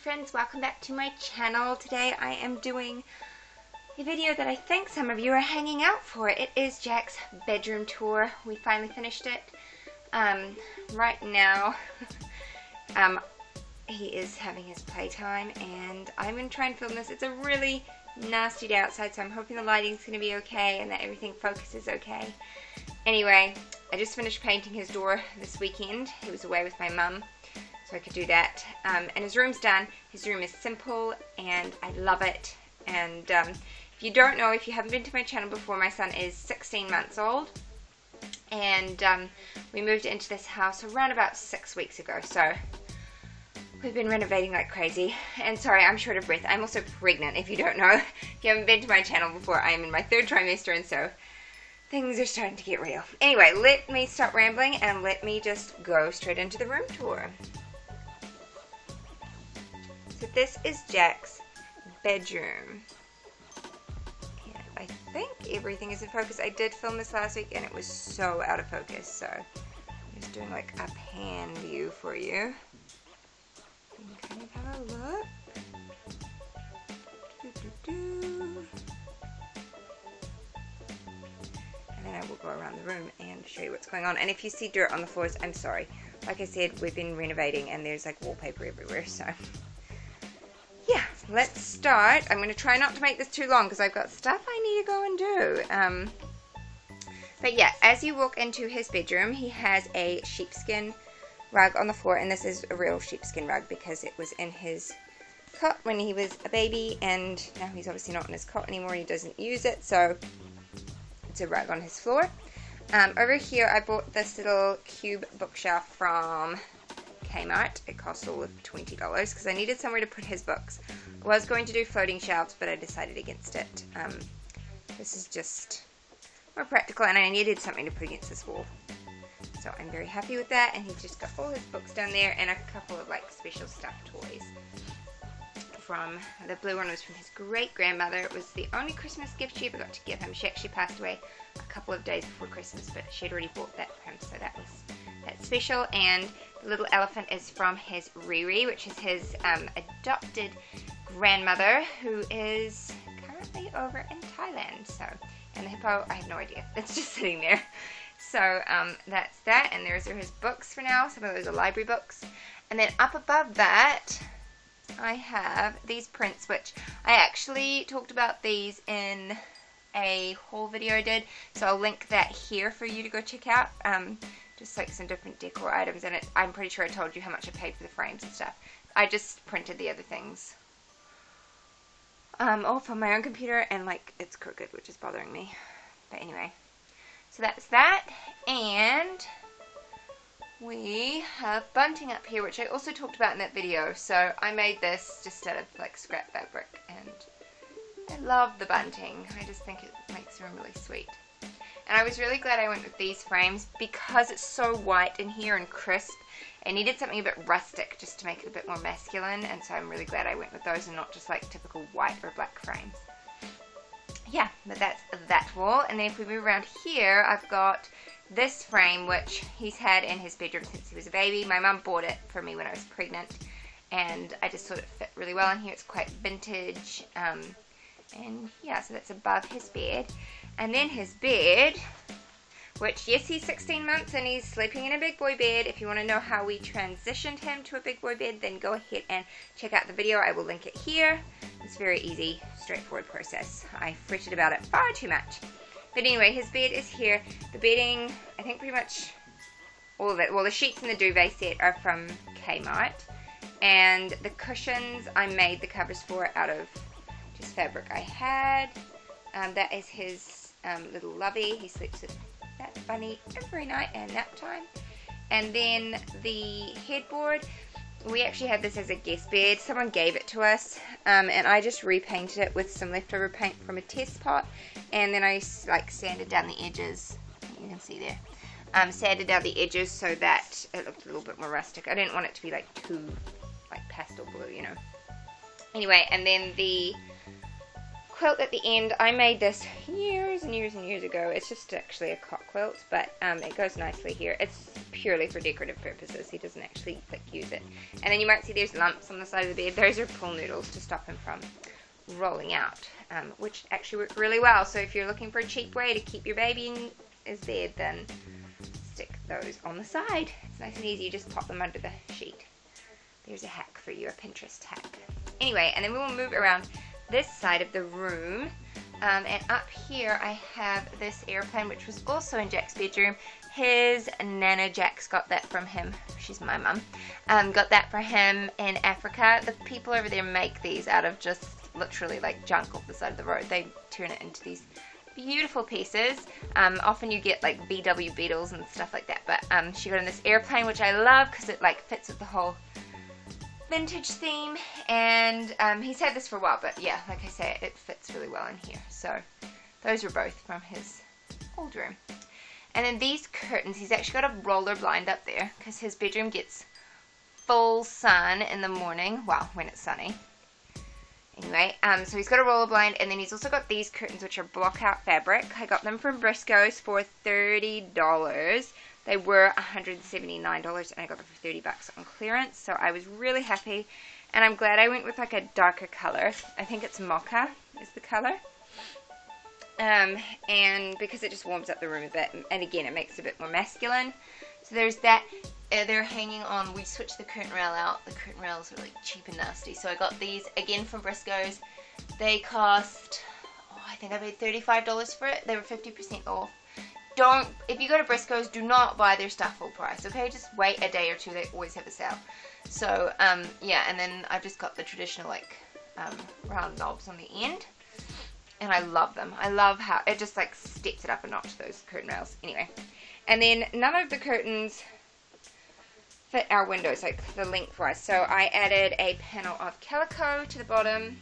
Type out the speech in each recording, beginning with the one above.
friends, welcome back to my channel. Today I am doing a video that I think some of you are hanging out for. It is Jack's bedroom tour. We finally finished it. Right now he is having his playtime and I'm going to try and film this. It's a really nasty day outside, so I'm hoping the lighting's going to be okay and that everything focuses okay. Anyway, I just finished painting his door this weekend. He was away with my mum, so I could do that. And his room's done. His room is simple and I love it. And if you don't know, if you haven't been to my channel before, my son is 16 months old. And we moved into this house around about 6 weeks ago. So we've been renovating like crazy. And sorry, I'm short of breath. I'm also pregnant, if you don't know. If you haven't been to my channel before, I am in my 3rd trimester, and so things are starting to get real. Anyway, let me stop rambling and let me just go straight into the room tour. So this is Jack's bedroom. And I think everything is in focus. I did film this last week and it was so out of focus, so I'm just doing like a pan view for you. You can kind of have a look. And then I will go around the room and show you what's going on. And if you see dirt on the floors, I'm sorry. Like I said, we've been renovating and there's like wallpaper everywhere, so yeah, let's start. I'm going to try not to make this too long because I've got stuff I need to go and do. But yeah, as you walk into his bedroom, he has a sheepskin rug on the floor, and this is a real sheepskin rug because it was in his cot when he was a baby, and now he's obviously not in his cot anymore. He doesn't use it, so it's a rug on his floor. Over here, I bought this little cube bookshelf from Kmart. It cost all of $20 because I needed somewhere to put his books. I was going to do floating shelves, but I decided against it. This is just more practical, and I needed something to put against this wall. So I'm very happy with that, and he's just got all his books down there and a couple of like special stuffed toys. From the blue one was from his great-grandmother. It was the only Christmas gift she ever got to give him. She actually passed away a couple of days before Christmas, but she'd already bought that for him, so that's special. And the little elephant is from his Riri, which is his adopted grandmother, who is currently over in Thailand. So, and the hippo, I have no idea. It's just sitting there. So that's that, and those are his books for now. Some of those are library books. And then up above that, I have these prints, which I actually talked about these in a haul video I did, so I'll link that here for you to go check out. Just like some different decor items in it. I'm pretty sure I told you how much I paid for the frames and stuff. I just printed the other things all from my own computer, and like it's crooked, which is bothering me. But anyway, so that's that, and we have bunting up here, which I also talked about in that video. So I made this just out of like scrap fabric, and I love the bunting. I just think it makes the room really sweet. And I was really glad I went with these frames because it's so white in here and crisp. I needed something a bit rustic just to make it a bit more masculine, and so I'm really glad I went with those and not just like typical white or black frames. Yeah, but that's that wall. And then if we move around here, I've got this frame, which he's had in his bedroom since he was a baby. My mum bought it for me when I was pregnant, and I just thought it fit really well in here. It's quite vintage, and yeah, so that's above his bed. And then his bed, which, yes, he's 16 months and he's sleeping in a big boy bed. If you want to know how we transitioned him to a big boy bed, then go ahead and check out the video. I will link it here. It's a very easy, straightforward process. I fretted about it far too much. But anyway, his bed is here. The bedding, I think pretty much all of it. Well, the sheets and the duvet set are from Kmart. And the cushions, I made the covers for out of just fabric I had. That is his little lovey. He sleeps with that bunny every night and nap time. And then the headboard, we actually had this as a guest bed. Someone gave it to us, and I just repainted it with some leftover paint from a test pot, and then I like sanded down the edges. You can see there. Sanded down the edges so that it looked a little bit more rustic. I didn't want it to be like too like pastel blue, you know. Anyway, and then the quilt at the end, I made this years and years and years ago. It's just actually a cot quilt, but it goes nicely here. It's purely for decorative purposes. He doesn't actually use it. And then you might see there's lumps on the side of the bed. Those are pool noodles to stop him from rolling out, which actually work really well. So if you're looking for a cheap way to keep your baby in his bed, then stick those on the side. It's nice and easy. You just pop them under the sheet. There's a hack for you, a Pinterest hack. Anyway, and then we will move around this side of the room, and up here I have this airplane, which was also in Jack's bedroom. His Nana Jack's got that from him. She's my mum. Got that for him in Africa. The people over there make these out of just literally like junk off the side of the road. They turn it into these beautiful pieces. Often you get like VW Beetles and stuff like that, but she got in this airplane, which I love because it like fits with the whole vintage theme. And he's had this for a while, but yeah, like I say, it fits really well in here. So those were both from his old room. And then these curtains, he's actually got a roller blind up there because his bedroom gets full sun in the morning, well, when it's sunny. Anyway, so he's got a roller blind, and then he's also got these curtains, which are block-out fabric. I got them from Briscoe's for $30. They were $179, and I got them for $30 on clearance, so I was really happy. And I'm glad I went with like a darker color. I think it's mocha is the color. And because it just warms up the room a bit, and again, it makes it a bit more masculine. So there's that. They're hanging on. We switched the curtain rail out. The curtain rails are like cheap and nasty. So I got these again from Briscoe's. They cost, I think I paid $35 for it. They were 50% off. If you go to Briscoe's, do not buy their stuff full price, okay? Just wait a day or two. They always have a sale. So, yeah, and then I've just got the traditional, like, round knobs on the end. And I love them. I love how it just, like, steps it up a notch, those curtain rails. Anyway. And then none of the curtains fit our windows, like the lengthwise. So I added a panel of calico to the bottom,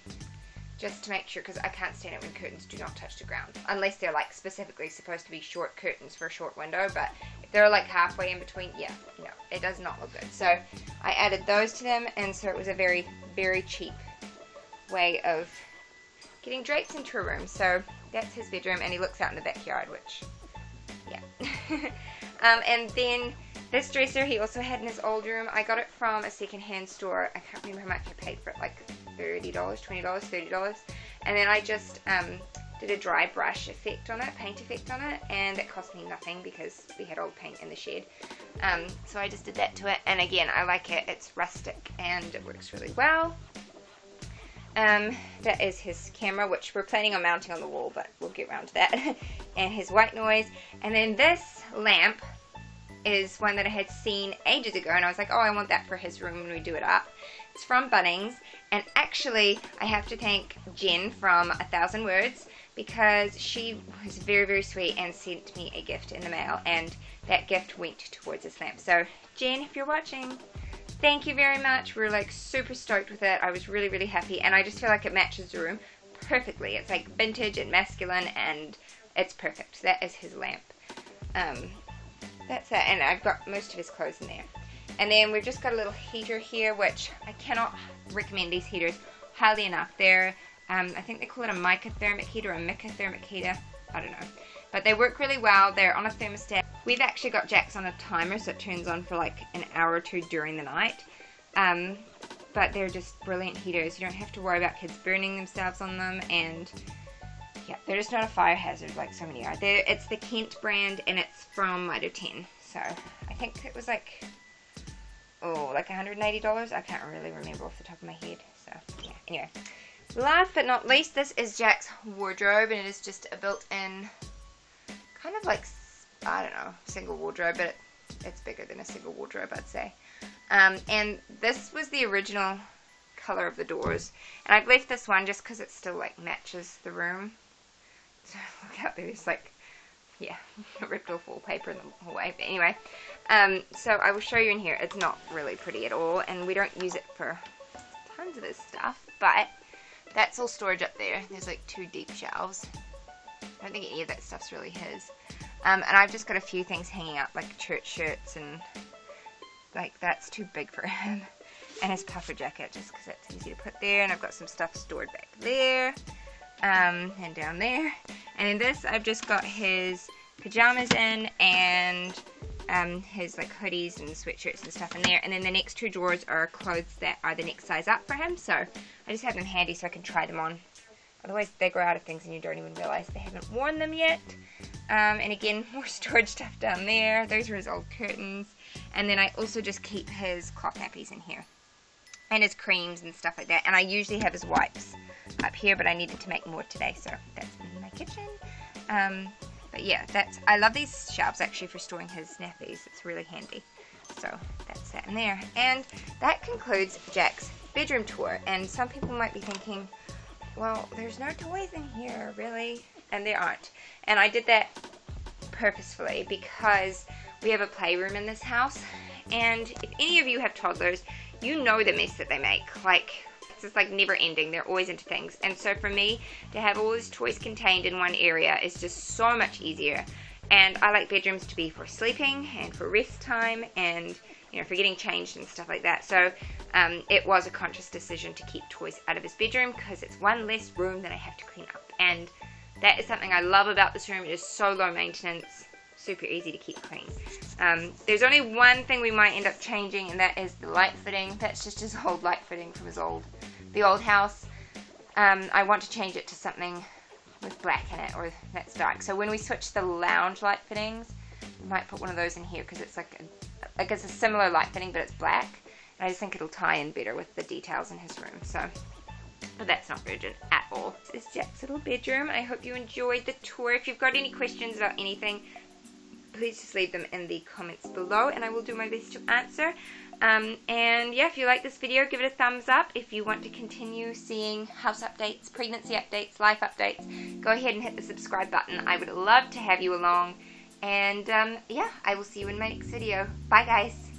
just to make sure, because I can't stand it when curtains do not touch the ground, unless they're like specifically supposed to be short curtains for a short window. But if they're like halfway in between, yeah, no, it does not look good. So I added those to them, and so it was a very, very cheap way of getting drapes into a room. So that's his bedroom, and he looks out in the backyard, which, yeah. And then this dresser he also had in his old room. I got it from a secondhand store. I can't remember how much I paid for it, like $30, $20, $30. And then I just did a dry brush effect on it, paint effect on it, and it cost me nothing because we had old paint in the shed. So I just did that to it, and again, I like it. It's rustic and it works really well. That is his camera, which we're planning on mounting on the wall, but we'll get around to that. And his white noise. And then this lamp is one that I had seen ages ago, and I was like, oh, I want that for his room when we do it up. It's from Bunnings, and actually I have to thank Jen from 1,000 Words, because she was very, very sweet and sent me a gift in the mail, and that gift went towards this lamp. So Jen, if you're watching, thank you very much. We're like super stoked with it. I was really, really happy, and I just feel like it matches the room perfectly. It's like vintage and masculine, and it's perfect. That is his lamp. That's it, and I've got most of his clothes in there. And then we've just got a little heater here, which I cannot recommend these heaters highly enough. They're, I think they call it a microthermic heater or a microthermic heater. I don't know. But they work really well. They're on a thermostat. We've actually got Jack's on a timer, so it turns on for like an hour or two during the night. But they're just brilliant heaters. You don't have to worry about kids burning themselves on them, and yeah, they're just not a fire hazard like so many are. It's the Kent brand, and it's from Mitre 10. So I think it was like, like $180. I can't really remember off the top of my head. So yeah, anyway. Last but not least, this is Jack's wardrobe, and it is just a built-in kind of like, I don't know, single wardrobe, but it's bigger than a single wardrobe, I'd say. And this was the original color of the doors, and I've left this one just because it still like matches the room. So look out there, there's like, yeah, ripped off wallpaper in the hallway. But anyway, so I will show you in here. It's not really pretty at all, and we don't use it for tons of this stuff, but that's all storage up there. There's like 2 deep shelves. I don't think any of that stuff's really his. And I've just got a few things hanging up, like church shirts, and like that's too big for him. And his puffer jacket, just because it's easy to put there. And I've got some stuff stored back there. and down there. And in this, I've just got his pajamas in, and his like hoodies and sweatshirts and stuff in there. And then the next two drawers are clothes that are the next size up for him, so I just have them handy so I can try them on. Otherwise they grow out of things and you don't even realize they haven't worn them yet. And again, more storage stuff down there. Those are his old curtains. And then I also just keep his cloth nappies in here, and his creams and stuff like that. And I usually have his wipes up here, but I needed to make more today, so that's in my kitchen. But yeah, I love these shelves actually for storing his nappies. It's really handy. So that's that in there. And that concludes Jack's bedroom tour. And some people might be thinking, well, there's no toys in here, really? And there aren't. And I did that purposefully because we have a playroom in this house. And if any of you have toddlers, you know the mess that they make. Like, it's just like never ending. They're always into things. And so for me to have all these toys contained in one area is just so much easier. And I like bedrooms to be for sleeping and for rest time and, you know, for getting changed and stuff like that. So it was a conscious decision to keep toys out of his bedroom because it's one less room that I have to clean up. And that is something I love about this room. It is so low maintenance, super easy to keep clean. There's only one thing we might end up changing, and that is the light fitting. That's just his old light fitting from the old house. I want to change it to something with black in it, or that's dark. So when we switch the lounge light fittings, we might put one of those in here because it's like it's a similar light fitting, but it's black. And I just think it'll tie in better with the details in his room. So, but that's not urgent at all. This is Jack's little bedroom. I hope you enjoyed the tour. If you've got any questions about anything, please just leave them in the comments below, and I will do my best to answer. And yeah, if you like this video, give it a thumbs up. If you want to continue seeing house updates, pregnancy updates, life updates, go ahead and hit the subscribe button. I would love to have you along. And yeah, I will see you in my next video. Bye guys.